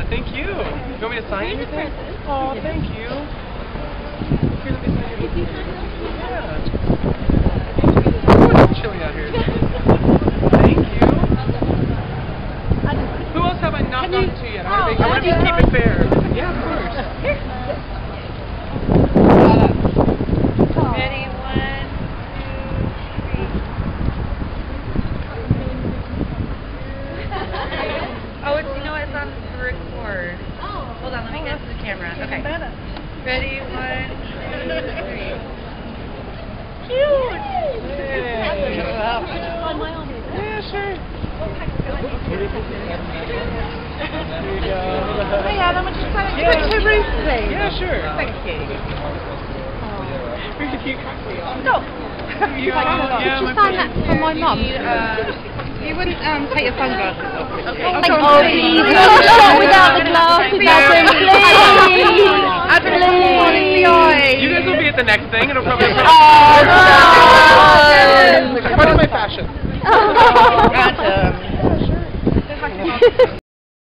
thank you. You want me to sign anything? Oh, thank you. Here, let me sign your book. Yeah. It's chilly out here. Thank you. Who else have I not gotten to yet? I want to keep it fair. Yeah, of course. Ready? 1, 2, 3. Oh, it's, it's on record. Hold on, let me get to the camera. Okay. Ready? 1, 2, 3. Cute! Hey. Yeah, sure. Here you go. Hey Adam, would you sign a picture, Ruth, please? Yeah, sure. Thank you. Ruth, you can't me off. Stop! Could you sign that for my mum? You wouldn't take your sunglasses off. Okay. Oh, please. Not without the glasses.